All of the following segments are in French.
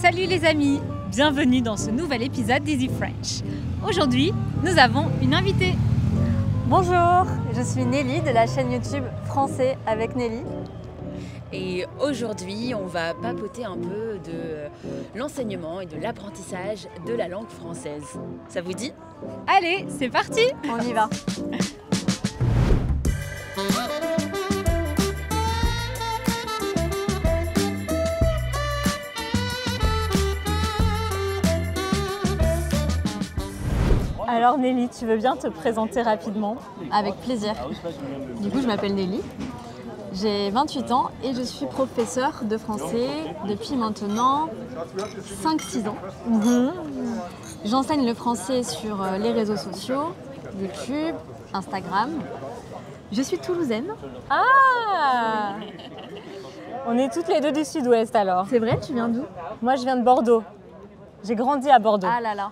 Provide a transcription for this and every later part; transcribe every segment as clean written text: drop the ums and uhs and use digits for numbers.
Salut les amis, bienvenue dans ce nouvel épisode d'Easy French. Aujourd'hui, nous avons une invitée. Bonjour, je suis Nelly de la chaîne YouTube Français avec Nelly. Et aujourd'hui, on va papoter un peu de l'enseignement et de l'apprentissage de la langue française. Ça vous dit? Allez, c'est parti! On y va. Alors Nelly, tu veux bien te présenter rapidement? Avec plaisir. Du coup, je m'appelle Nelly, j'ai 28 ans et je suis professeure de français depuis maintenant 5-6 ans. J'enseigne le français sur les réseaux sociaux, YouTube, Instagram. Je suis toulousaine. Ah! On est toutes les deux du sud-ouest alors. C'est vrai, tu viens d'où? Moi je viens de Bordeaux. J'ai grandi à Bordeaux. Ah là là.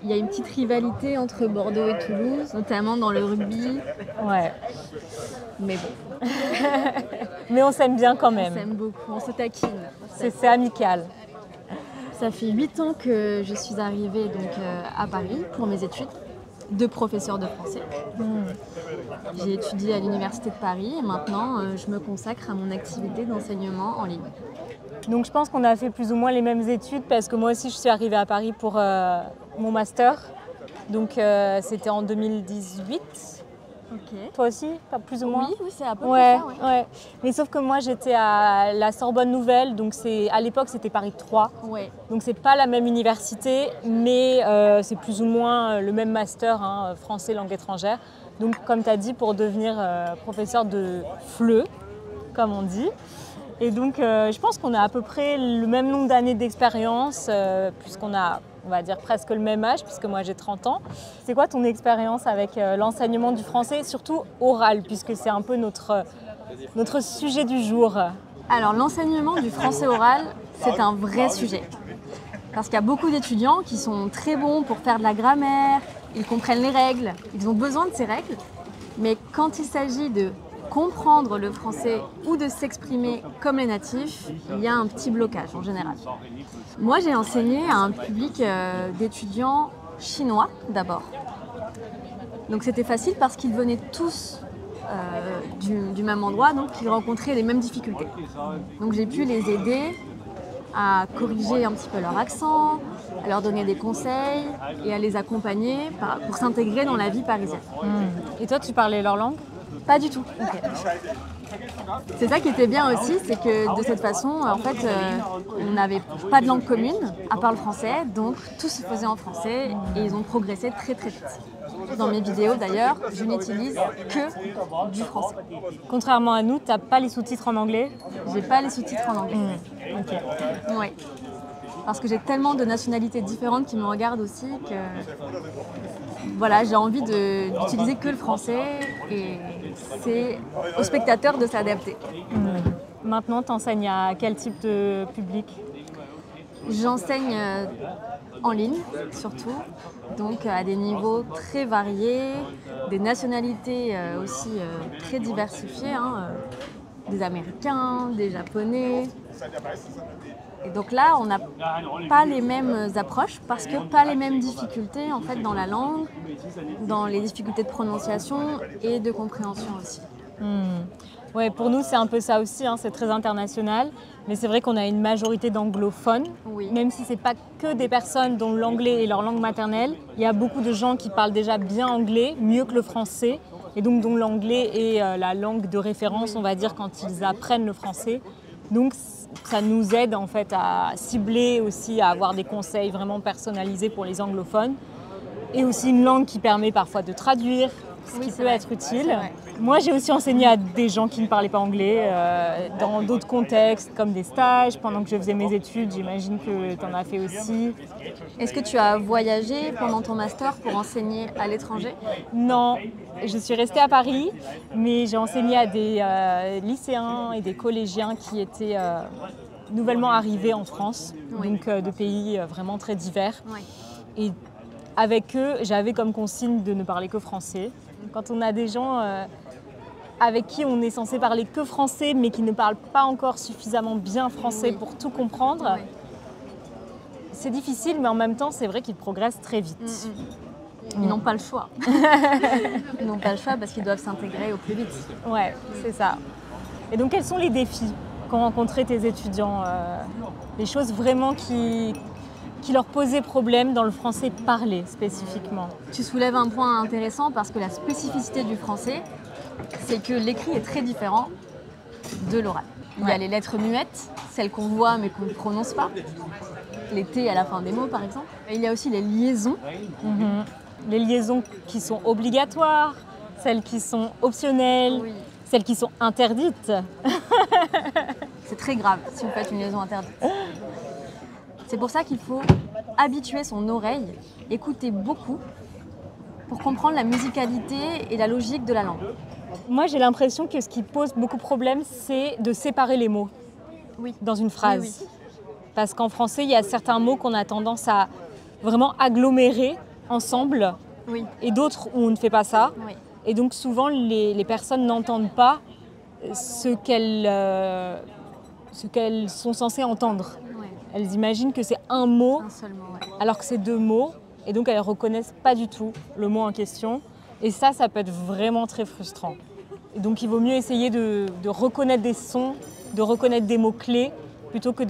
Il y a une petite rivalité entre Bordeaux et Toulouse, notamment dans le rugby. Ouais. Mais bon, Mais on s'aime bien quand on même. s'aime beaucoup, on se taquine. C'est amical. Ça fait 8 ans que je suis arrivée donc, à Paris pour mes études de professeur de français. J'ai étudié à l'Université de Paris et maintenant je me consacre à mon activité d'enseignement en ligne. Donc je pense qu'on a fait plus ou moins les mêmes études parce que moi aussi je suis arrivée à Paris pour mon master. Donc c'était en 2018. Ok. Toi aussi, pas plus ou moins? Oui, c'est à peu Ouais, près ça. ouais. Mais sauf que moi j'étais à la Sorbonne Nouvelle, donc à l'époque c'était Paris 3. Ouais. Donc c'est pas la même université, mais c'est plus ou moins le même master, hein, français langue étrangère. Donc comme tu as dit, pour devenir professeur de FLE, comme on dit. Et donc je pense qu'on a à peu près le même nombre d'années d'expérience, puisqu'on a, on va dire, presque le même âge, puisque moi j'ai 30 ans. C'est quoi ton expérience avec l'enseignement du français, surtout oral, puisque c'est un peu notre sujet du jour? Alors l'enseignement du français oral, c'est un vrai sujet. Parce qu'il y a beaucoup d'étudiants qui sont très bons pour faire de la grammaire, ils comprennent les règles, ils ont besoin de ces règles. Mais quand il s'agit de comprendre le français ou de s'exprimer comme les natifs, il y a un petit blocage en général. Moi, j'ai enseigné à un public d'étudiants chinois d'abord. Donc c'était facile parce qu'ils venaient tous du même endroit, donc ils rencontraient les mêmes difficultés. Donc j'ai pu les aider à corriger un petit peu leur accent, à leur donner des conseils et à les accompagner pour s'intégrer dans la vie parisienne. Et toi, tu parlais leur langue? Pas du tout. C'est ça qui était bien aussi, c'est que de cette façon, en fait, on n'avait pas de langue commune, à part le français, donc tout se faisait en français et ils ont progressé très très vite. Dans mes vidéos d'ailleurs, je n'utilise que du français. Contrairement à nous, tu n'as pas les sous-titres en anglais? J'ai pas les sous-titres en anglais. Ok. Oui. Parce que j'ai tellement de nationalités différentes qui me regardent aussi que voilà, j'ai envie d'utiliser que le français et c'est aux spectateurs de s'adapter. Maintenant, tu enseignes à quel type de public? J'enseigne en ligne surtout, donc à des niveaux très variés, des nationalités aussi très diversifiées, hein, des Américains, des Japonais. Et donc là, on n'a pas les mêmes approches parce que pas les mêmes difficultés en fait dans la langue, dans les difficultés de prononciation et de compréhension aussi. Ouais, pour nous, c'est un peu ça aussi, hein, c'est très international. Mais c'est vrai qu'on a une majorité d'anglophones, Oui. même si ce n'est pas que des personnes dont l'anglais est leur langue maternelle. Il y a beaucoup de gens qui parlent déjà bien anglais, mieux que le français, et donc dont l'anglais est la langue de référence, on va dire, quand ils apprennent le français. Donc ça nous aide en fait à cibler aussi, à avoir des conseils vraiment personnalisés pour les anglophones. Et aussi une langue qui permet parfois de traduire, ce qui peut être utile. Moi, j'ai aussi enseigné à des gens qui ne parlaient pas anglais, dans d'autres contextes, comme des stages, pendant que je faisais mes études. J'imagine que tu en as fait aussi. Est-ce que tu as voyagé pendant ton master pour enseigner à l'étranger? Non, je suis restée à Paris, mais j'ai enseigné à des lycéens et des collégiens qui étaient nouvellement arrivés en France, donc de pays vraiment très divers. Oui. Et avec eux, j'avais comme consigne de ne parler que français. Quand on a des gens avec qui on est censé parler que français, mais qui ne parlent pas encore suffisamment bien français pour tout comprendre. Oui. C'est difficile, mais en même temps, c'est vrai qu'ils progressent très vite. Ils n'ont pas le choix. Ils n'ont pas le choix parce qu'ils doivent s'intégrer au plus vite. Ouais, c'est ça. Et donc, quels sont les défis qu'ont rencontrés tes étudiants les choses vraiment qui leur posaient problème dans le français parlé spécifiquement? Tu soulèves un point intéressant parce que la spécificité du français, c'est que l'écrit est très différent de l'oral. Il y a les lettres muettes, celles qu'on voit mais qu'on ne prononce pas. Les T à la fin des mots, par exemple. Et il y a aussi les liaisons. Les liaisons qui sont obligatoires, celles qui sont optionnelles, Oui. celles qui sont interdites. C'est très grave si vous faites une liaison interdite. C'est pour ça qu'il faut habituer son oreille, écouter beaucoup pour comprendre la musicalité et la logique de la langue. Moi, j'ai l'impression que ce qui pose beaucoup de problèmes, c'est de séparer les mots Oui. dans une phrase. Oui, oui. Parce qu'en français, il y a certains mots qu'on a tendance à vraiment agglomérer ensemble Oui. et d'autres où on ne fait pas ça. Oui. Et donc souvent, les personnes n'entendent pas ce qu'elles sont censées entendre. Ouais. Elles imaginent que c'est un mot Un seul mot, ouais. alors que c'est deux mots. Et donc, elles ne reconnaissent pas du tout le mot en question. Et ça peut être vraiment très frustrant. Et donc, il vaut mieux essayer de reconnaître des sons, de reconnaître des mots-clés, plutôt que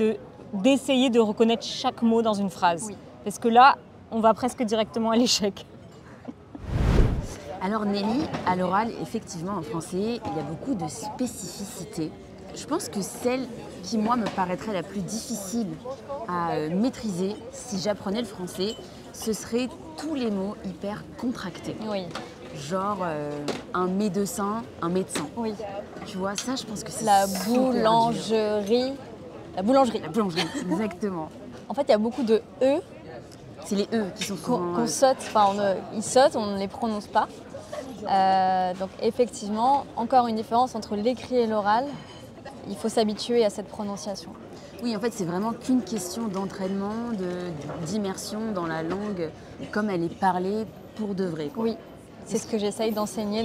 d'essayer de reconnaître chaque mot dans une phrase. Oui. Parce que là, on va presque directement à l'échec. Alors Nelly, à l'oral, effectivement, en français, il y a beaucoup de spécificités. Je pense que celle qui, moi, me paraîtrait la plus difficile à maîtriser si j'apprenais le français, ce serait tous les mots hyper contractés. Oui. Genre un médecin, un médecin. Oui. Tu vois, ça, je pense que c'est La super dur. boulangerie. La boulangerie. La boulangerie, exactement. En fait, il y a beaucoup de E C'est les E qui sont souvent... qu'on saute. Enfin, ils sautent, on ne les prononce pas. Donc effectivement, encore une différence entre l'écrit et l'oral. Il faut s'habituer à cette prononciation. Oui, en fait, c'est vraiment qu'une question d'entraînement, d'immersion dans la langue comme elle est parlée pour de vrai, quoi. Oui, c'est ce que j'essaye d'enseigner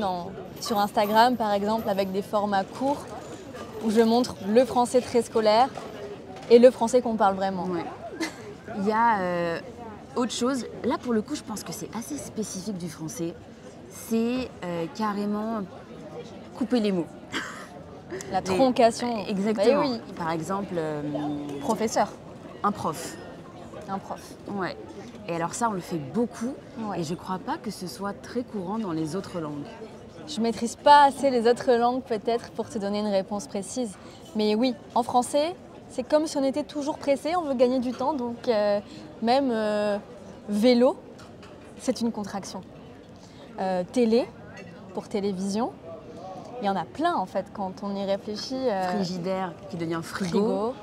sur Instagram, par exemple, avec des formats courts où je montre le français très scolaire et le français qu'on parle vraiment. Ouais. Il y a autre chose. Là, pour le coup, je pense que c'est assez spécifique du français. C'est carrément couper les mots. La troncation. Exactement. Bah oui, Par exemple, professeur, un prof. un prof. Ouais. Et alors ça, on le fait beaucoup. Ouais. Et je crois pas que ce soit très courant dans les autres langues. Je maîtrise pas assez les autres langues peut-être pour te donner une réponse précise. Mais oui, en français, c'est comme si on était toujours pressé, on veut gagner du temps. Donc même vélo, c'est une contraction. Télé, pour télévision, il y en a plein en fait quand on y réfléchit. Frigidaire qui devient frigo. Frigo,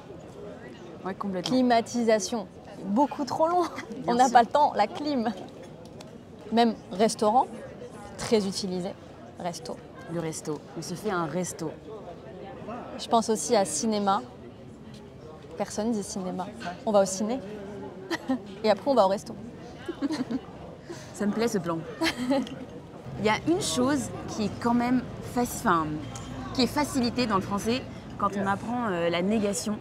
Ouais, complètement. climatisation, beaucoup trop long. Bien On n'a sûr. pas le temps, la clim. Même restaurant, très utilisé. Resto. Le resto. On se fait un resto. Je pense aussi à cinéma. Personne dit cinéma. On va au ciné. Et après, on va au resto. Ça me plaît ce plan. Il y a une chose qui est quand même qui est facilitée dans le français quand on apprend la négation.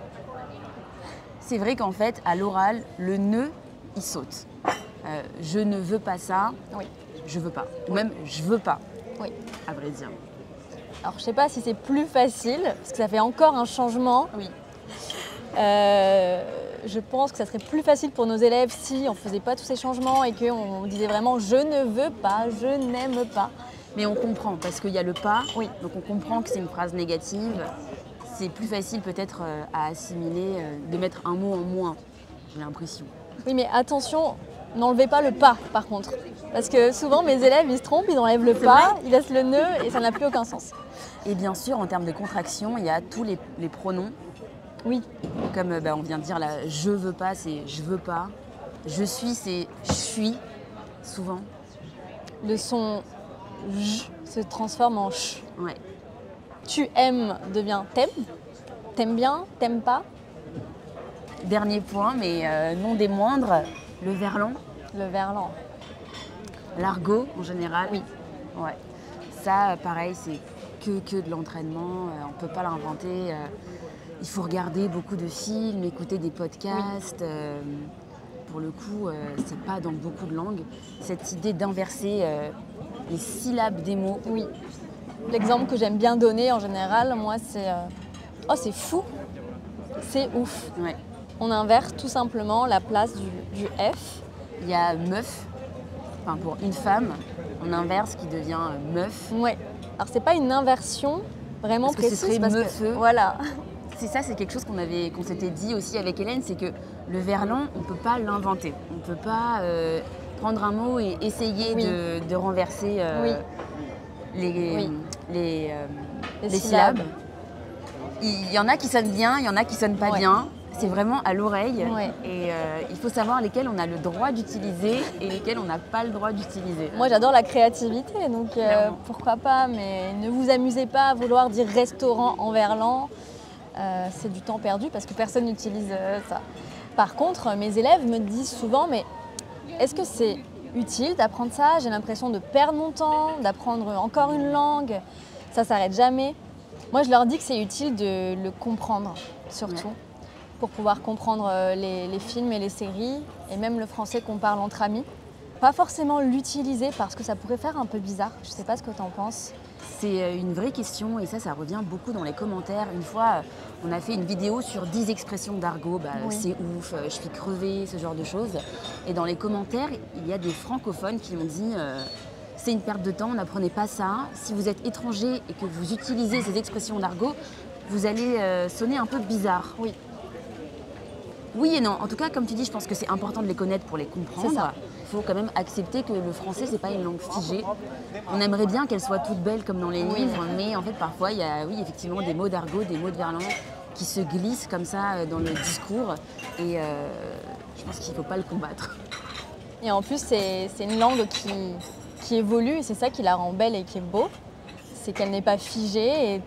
C'est vrai qu'en fait, à l'oral, le ne, il saute. Je ne veux pas ça, Oui. je veux pas. Ou même je veux pas, Oui. à vrai dire. Alors, je sais pas si c'est plus facile, parce que ça fait encore un changement. Oui. Je pense que ça serait plus facile pour nos élèves si on faisait pas tous ces changements et qu'on disait vraiment je ne veux pas, je n'aime pas. Mais on comprend, parce qu'il y a le pas, Oui. donc on comprend que c'est une phrase négative. C'est plus facile peut-être à assimiler, de mettre un mot en moins, j'ai l'impression. Oui, mais attention, n'enlevez pas le pas par contre. Parce que souvent mes élèves ils se trompent, ils enlèvent le pas, ils laissent le ne et ça n'a plus aucun sens. Et bien sûr, en termes de contraction, il y a tous les pronoms. Oui, Comme on vient de dire, là, je veux pas, c'est je veux pas. Je suis, c'est je suis, souvent. le son j se transforme en ch. Ouais. Tu aimes devient t'aimes. T'aimes bien, t'aimes pas. Dernier point, mais non des moindres, le verlan, Le verlan. l'argot en général. Oui. Ouais. Ça, pareil, c'est que de l'entraînement, on ne peut pas l'inventer. Il faut regarder beaucoup de films, écouter des podcasts. Pour le coup, c'est pas dans beaucoup de langues. Cette idée d'inverser les syllabes des mots. Oui. L'exemple que j'aime bien donner en général, moi, c'est oh, c'est fou, c'est ouf. Ouais. On inverse tout simplement la place du F. Il y a meuf, enfin pour une femme, on inverse qui devient meuf. Ouais. Alors c'est pas une inversion vraiment Parce que ce précise serait parce meufeux. que voilà. C'est quelque chose qu'on s'était dit aussi avec Hélène, c'est que le verlan, on ne peut pas l'inventer. On ne peut pas prendre un mot et essayer de renverser les syllabes. Il y en a qui sonnent bien, il y en a qui sonnent pas bien. C'est vraiment à l'oreille. Ouais. Et il faut savoir lesquels on a le droit d'utiliser et lesquels on n'a pas le droit d'utiliser. Moi j'adore la créativité, donc pourquoi pas, mais ne vous amusez pas à vouloir dire restaurant en verlan. C'est du temps perdu parce que personne n'utilise ça. Par contre, mes élèves me disent souvent, mais est-ce que c'est utile d'apprendre ça? J'ai l'impression de perdre mon temps, d'apprendre encore une langue. Ça s'arrête jamais. Moi, je leur dis que c'est utile de le comprendre, surtout, pour pouvoir comprendre les films et les séries, et même le français qu'on parle entre amis. Pas forcément l'utiliser parce que ça pourrait faire un peu bizarre. Je sais pas ce que tu en penses. C'est une vraie question et ça revient beaucoup dans les commentaires. Une fois, on a fait une vidéo sur 10 expressions d'argot, c'est ouf, je suis crevée, ce genre de choses. Et dans les commentaires, il y a des francophones qui ont dit c'est une perte de temps, n'apprenez pas ça. Si vous êtes étranger et que vous utilisez ces expressions d'argot, vous allez sonner un peu bizarre. Oui. Oui et non. En tout cas, comme tu dis, je pense que c'est important de les connaître pour les comprendre. Il faut quand même accepter que le français, c'est pas une langue figée. On aimerait bien qu'elle soit toute belle comme dans les livres, mais en fait, parfois, il y a effectivement des mots d'argot, des mots de verlan qui se glissent comme ça dans le discours. Et je pense qu'il ne faut pas le combattre. Et en plus, c'est une langue qui évolue et c'est ça qui la rend belle et qui est beau. C'est qu'elle n'est pas figée et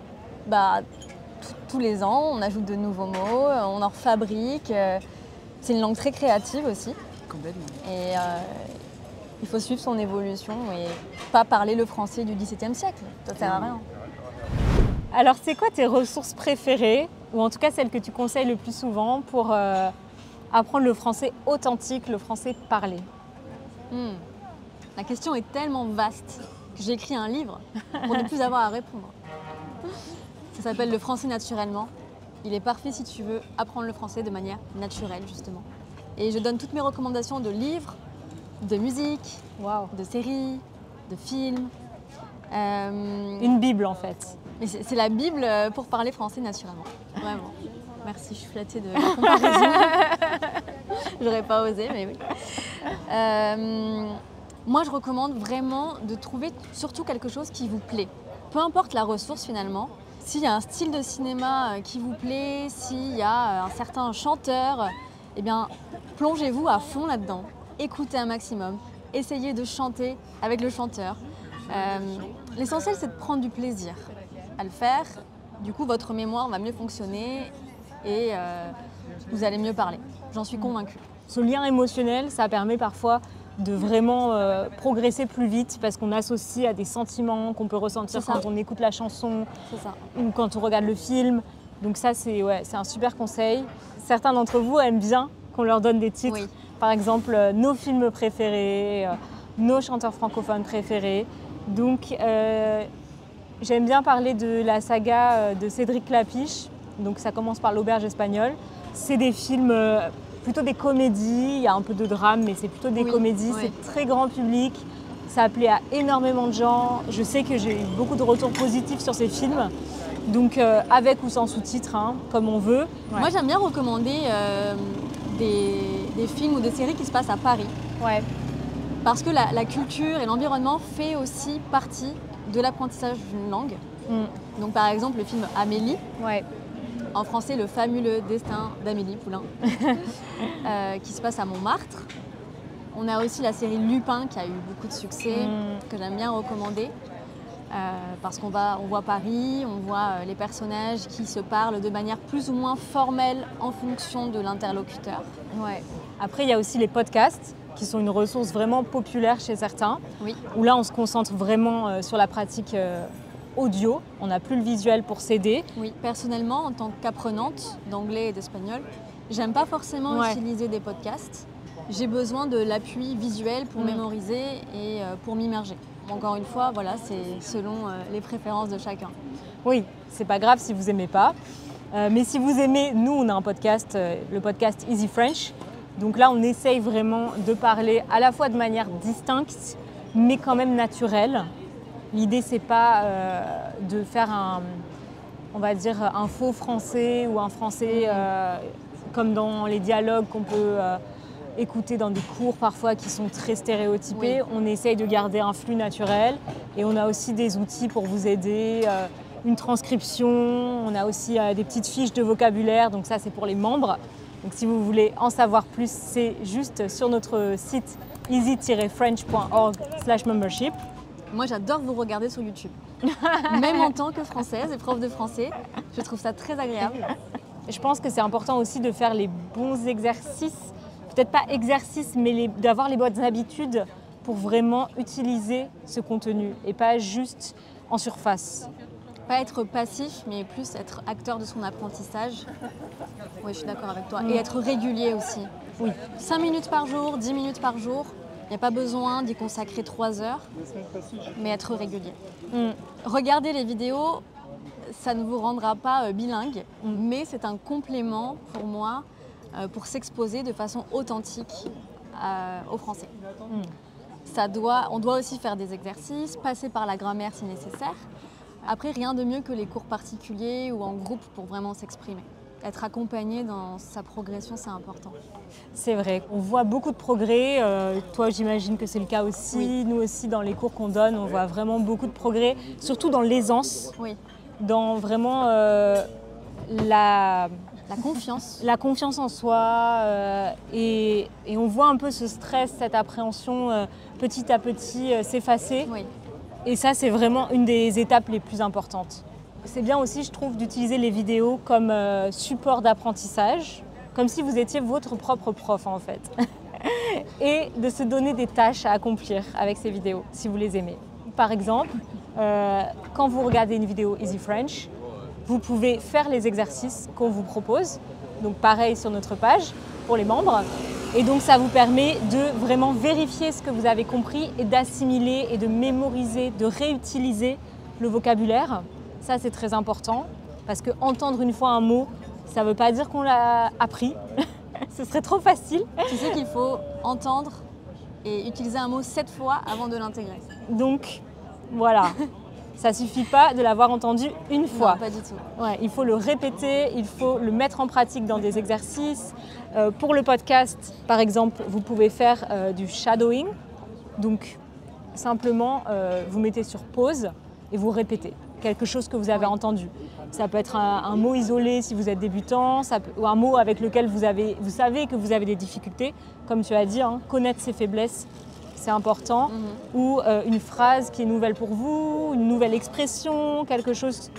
tous les ans, on ajoute de nouveaux mots, on en fabrique. C'est une langue très créative aussi. Complètement. Et il faut suivre son évolution et pas parler le français du XVIIe siècle. Ça sert à rien. Alors, c'est quoi tes ressources préférées, ou en tout cas celles que tu conseilles le plus souvent pour apprendre le français authentique, le français parlé? La question est tellement vaste que j'ai écrit un livre pour ne plus avoir à répondre. Ça s'appelle « Le français naturellement ». Il est parfait si tu veux apprendre le français de manière naturelle, justement. Et je donne toutes mes recommandations de livres, de musique, de séries, de films. Une bible, en fait. Mais c'est la Bible pour parler français naturellement. Vraiment. Merci, je suis flattée de la comparaison. J'aurais pas osé, mais oui. Moi, je recommande vraiment de trouver surtout quelque chose qui vous plaît. Peu importe la ressource, finalement. S'il y a un style de cinéma qui vous plaît, s'il y a un certain chanteur, eh bien, plongez-vous à fond là-dedans. Écoutez un maximum. Essayez de chanter avec le chanteur. L'essentiel, c'est de prendre du plaisir à le faire. Du coup, votre mémoire va mieux fonctionner et vous allez mieux parler. J'en suis convaincue. Ce lien émotionnel, ça permet parfois de vraiment progresser plus vite parce qu'on associe à des sentiments qu'on peut ressentir quand on écoute la chanson ou quand on regarde le film. Donc ça, c'est un super conseil. Certains d'entre vous aiment bien qu'on leur donne des titres. Oui. Par exemple, nos films préférés, nos chanteurs francophones préférés. Donc, j'aime bien parler de la saga de Cédric Klapisch. Donc, ça commence par L'Auberge espagnole. C'est des films, plutôt des comédies. Il y a un peu de drame, mais c'est plutôt des comédies. C'est très grand public. Ça a plu à énormément de gens. Je sais que j'ai eu beaucoup de retours positifs sur ces films. Donc, avec ou sans sous-titres, comme on veut. Moi, j'aime bien recommander des films ou des séries qui se passent à Paris. Parce que la culture et l'environnement fait aussi partie de l'apprentissage d'une langue. Donc par exemple le film Amélie, en français Le fabuleux destin d'Amélie Poulain, qui se passe à Montmartre. On a aussi la série Lupin qui a eu beaucoup de succès, que j'aime bien recommander. Parce qu'on voit Paris, on voit les personnages qui se parlent de manière plus ou moins formelle en fonction de l'interlocuteur. Après, il y a aussi les podcasts qui sont une ressource vraiment populaire chez certains. Où là, on se concentre vraiment sur la pratique audio, on n'a plus le visuel pour s'aider. Oui, personnellement, en tant qu'apprenante d'anglais et d'espagnol, j'aime pas forcément utiliser des podcasts. J'ai besoin de l'appui visuel pour mémoriser et pour m'immerger. Encore une fois, voilà, c'est selon les préférences de chacun. Oui, c'est pas grave si vous aimez pas. Mais si vous aimez, nous on a un podcast, le podcast Easy French. Donc là, on essaye vraiment de parler à la fois de manière distincte, mais quand même naturelle. L'idée, c'est pas de faire on va dire, un faux français ou un français comme dans les dialogues qu'on peut écouter dans des cours parfois qui sont très stéréotypés. Oui. On essaye de garder un flux naturel et on a aussi des outils pour vous aider, une transcription, on a aussi des petites fiches de vocabulaire, donc ça c'est pour les membres. Donc si vous voulez en savoir plus, c'est juste sur notre site easy-french.org/membership. Moi j'adore vous regarder sur YouTube. Même en tant que française et prof de français, je trouve ça très agréable. Je pense que c'est important aussi de faire les bons exercices, peut-être pas exercices, mais d'avoir les bonnes habitudes pour vraiment utiliser ce contenu et pas juste en surface. Pas être passif, mais plus être acteur de son apprentissage. Oui, je suis d'accord avec toi. Et être régulier aussi. Oui. 5 minutes par jour, 10 minutes par jour. Il n'y a pas besoin d'y consacrer 3 heures, mais être régulier. Regardez les vidéos, ça ne vous rendra pas bilingue, mais c'est un complément pour moi pour s'exposer de façon authentique au français. On doit aussi faire des exercices, passer par la grammaire si nécessaire. Après, rien de mieux que les cours particuliers ou en groupe pour vraiment s'exprimer. Être accompagné dans sa progression, c'est important. C'est vrai, on voit beaucoup de progrès. Toi, j'imagine que c'est le cas aussi. Oui. Nous aussi, dans les cours qu'on donne, on voit vraiment beaucoup de progrès, surtout dans l'aisance, dans vraiment la confiance. La confiance en soi. Et on voit un peu ce stress, cette appréhension petit à petit s'effacer. Oui. Et ça, c'est vraiment une des étapes les plus importantes. C'est bien aussi, je trouve, d'utiliser les vidéos comme support d'apprentissage, comme si vous étiez votre propre prof, en fait. Et de se donner des tâches à accomplir avec ces vidéos, si vous les aimez. Par exemple, quand vous regardez une vidéo Easy French, vous pouvez faire les exercices qu'on vous propose. Donc pareil sur notre page, pour les membres. Et donc ça vous permet de vraiment vérifier ce que vous avez compris et d'assimiler et de mémoriser, de réutiliser le vocabulaire. Ça c'est très important parce que entendre une fois un mot, ça ne veut pas dire qu'on l'a appris. Ce serait trop facile. Tu sais qu'il faut entendre et utiliser un mot 7 fois avant de l'intégrer. Donc voilà, ça ne suffit pas de l'avoir entendu une fois. Non, pas du tout. Ouais, il faut le répéter, il faut le mettre en pratique dans des exercices. Pour le podcast, par exemple, vous pouvez faire du shadowing. Donc, simplement, vous mettez sur pause et vous répétez quelque chose que vous avez entendu. Ça peut être un mot isolé si vous êtes débutant, ou un mot avec lequel vous savez que vous avez des difficultés. Comme tu as dit, connaître ses faiblesses, c'est important. Ou une phrase qui est nouvelle pour vous, une nouvelle expression, quelque chose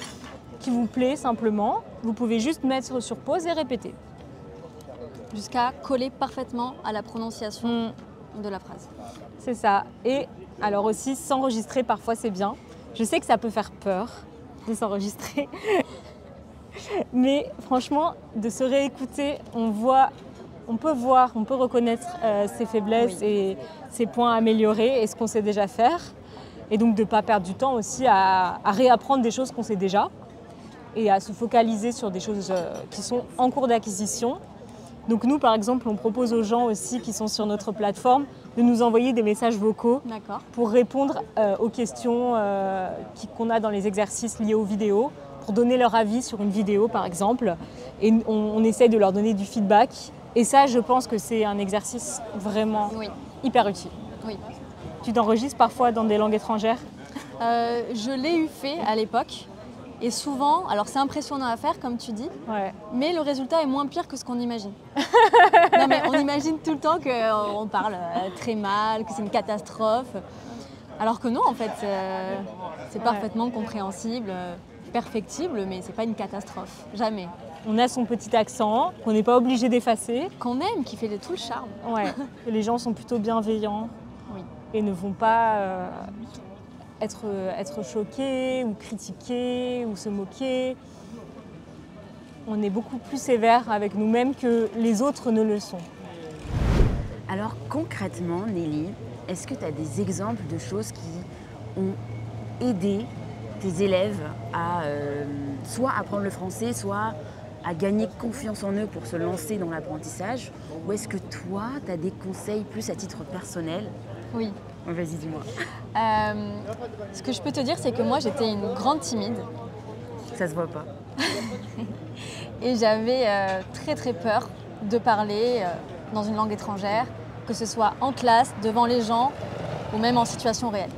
qui vous plaît simplement. Vous pouvez juste mettre sur pause et répéter. Jusqu'à coller parfaitement à la prononciation de la phrase. C'est ça. Et alors aussi, s'enregistrer, parfois c'est bien. Je sais que ça peut faire peur de s'enregistrer. Mais franchement, de se réécouter, on peut reconnaître ses faiblesses et ses points à améliorer et ce qu'on sait déjà faire. Et donc de ne pas perdre du temps aussi à réapprendre des choses qu'on sait déjà et à se focaliser sur des choses qui sont en cours d'acquisition. Donc nous, par exemple, on propose aux gens aussi qui sont sur notre plateforme de nous envoyer des messages vocaux pour répondre aux questions qu'on a dans les exercices liés aux vidéos, pour donner leur avis sur une vidéo, par exemple. Et on essaie de leur donner du feedback. Et ça, je pense que c'est un exercice vraiment hyper utile. Oui. Tu t'enregistres parfois dans des langues étrangères ? Je l'ai fait à l'époque. Et souvent, alors c'est impressionnant à faire comme tu dis, mais le résultat est moins pire que ce qu'on imagine. Non mais on imagine tout le temps qu'on parle très mal, que c'est une catastrophe. Alors que non, en fait, c'est parfaitement compréhensible, perfectible, mais c'est pas une catastrophe, jamais. On a son petit accent, qu'on n'est pas obligé d'effacer. Qu'on aime, qui fait tout le charme. Ouais, les gens sont plutôt bienveillants et ne vont pas être choqué ou critiquer ou se moquer. On est beaucoup plus sévère avec nous-mêmes que les autres ne le sont. Alors concrètement, Nelly, est-ce que tu as des exemples de choses qui ont aidé tes élèves à soit apprendre le français, soit à gagner confiance en eux pour se lancer dans l'apprentissage? Ou est-ce que toi, tu as des conseils plus à titre personnel? Oui. Vas-y, dis-moi. Ce que je peux te dire, c'est que moi, j'étais une grande timide. Ça se voit pas. Et j'avais très très peur de parler dans une langue étrangère, que ce soit en classe, devant les gens ou même en situation réelle.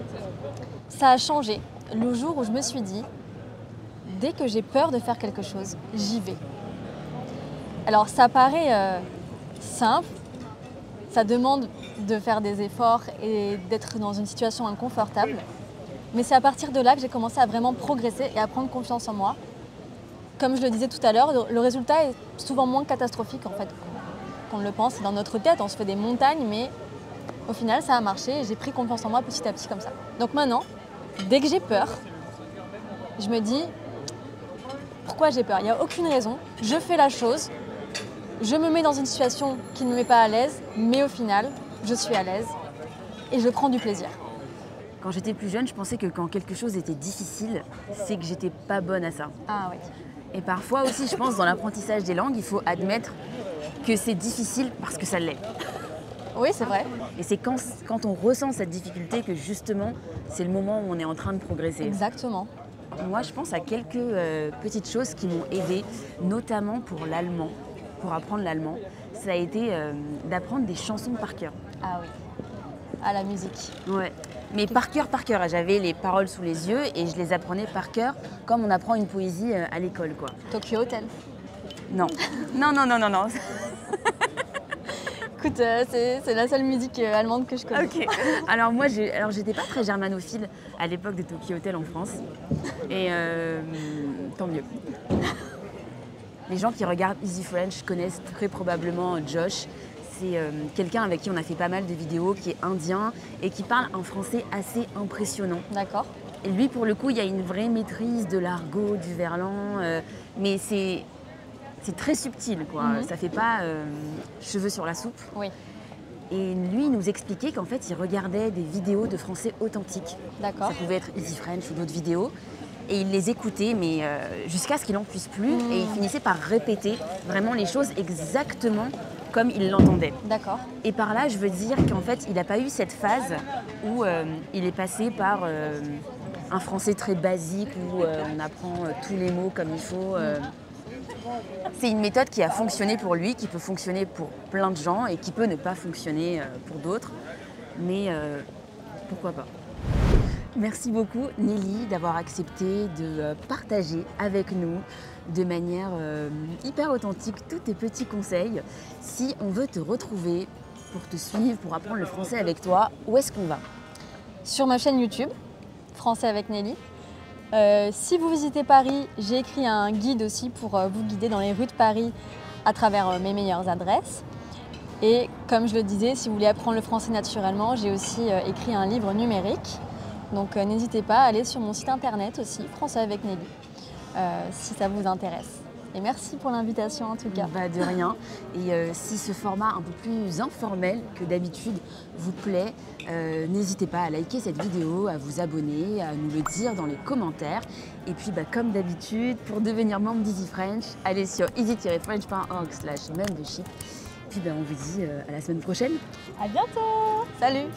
Ça a changé le jour où je me suis dit, dès que j'ai peur de faire quelque chose, j'y vais. Alors ça paraît simple, ça demande de faire des efforts et d'être dans une situation inconfortable, mais c'est à partir de là que j'ai commencé à vraiment progresser et à prendre confiance en moi. Comme je le disais tout à l'heure, le résultat est souvent moins catastrophique en fait qu'on le pense. Dans notre tête, on se fait des montagnes, mais au final, ça a marché et j'ai pris confiance en moi petit à petit comme ça. Donc maintenant, dès que j'ai peur, je me dis, pourquoi j'ai peur? Il n'y a aucune raison, je fais la chose, je me mets dans une situation qui ne me met pas à l'aise, mais au final, je suis à l'aise et je prends du plaisir. Quand j'étais plus jeune, je pensais que quand quelque chose était difficile, c'est que j'étais pas bonne à ça. Ah oui. Et parfois aussi, je pense, dans l'apprentissage des langues, il faut admettre que c'est difficile parce que ça l'est. Oui, c'est vrai. Et c'est quand on ressent cette difficulté que justement, c'est le moment où on est en train de progresser. Exactement. Moi, je pense à quelques petites choses qui m'ont aidée, notamment pour l'allemand, pour apprendre l'allemand. Ça a été d'apprendre des chansons par cœur. Ah oui. À la musique. Ouais. Mais par cœur. J'avais les paroles sous les yeux et je les apprenais par cœur, comme on apprend une poésie à l'école, quoi. Tokyo Hotel. Non. Non. Écoute, c'est la seule musique allemande que je connais. Ok. Alors moi, j'étais pas très germanophile à l'époque de Tokyo Hotel en France. Et tant mieux. Les gens qui regardent Easy French connaissent très probablement Josh. C'est quelqu'un avec qui on a fait pas mal de vidéos, qui est indien et qui parle un français assez impressionnant. D'accord. Et lui, pour le coup, il y a une vraie maîtrise de l'argot, du verlan, mais c'est très subtil, quoi. Ça fait pas cheveux sur la soupe. Oui. Et lui, il nous expliquait qu'en fait, il regardait des vidéos de français authentiques. D'accord. Ça pouvait être Easy French ou d'autres vidéos. Et il les écoutait, mais jusqu'à ce qu'il n'en puisse plus. Et il finissait par répéter vraiment les choses exactement comme il l'entendait. D'accord. Et par là, je veux dire qu'en fait, il n'a pas eu cette phase où il est passé par un français très basique, où on apprend tous les mots comme il faut. C'est une méthode qui a fonctionné pour lui, qui peut fonctionner pour plein de gens et qui peut ne pas fonctionner pour d'autres. Mais pourquoi pas. Merci beaucoup Nelly d'avoir accepté de partager avec nous de manière hyper authentique tous tes petits conseils. Si on veut te retrouver pour te suivre, pour apprendre le français avec toi, où est-ce qu'on va? Sur ma chaîne YouTube, Français avec Nelly. Si vous visitez Paris, j'ai écrit un guide aussi pour vous guider dans les rues de Paris à travers mes meilleures adresses. Et comme je le disais, si vous voulez apprendre le français naturellement, j'ai aussi écrit un livre numérique. Donc n'hésitez pas à aller sur mon site internet aussi, Français avec Nelly, si ça vous intéresse. Et merci pour l'invitation en tout cas. Bah, de rien. Et si ce format un peu plus informel que d'habitude vous plaît, n'hésitez pas à liker cette vidéo, à vous abonner, à nous le dire dans les commentaires. Et puis bah, comme d'habitude, pour devenir membre d'Easy French, allez sur easy-french.org/membership. Puis bah, on vous dit à la semaine prochaine. À bientôt. Salut.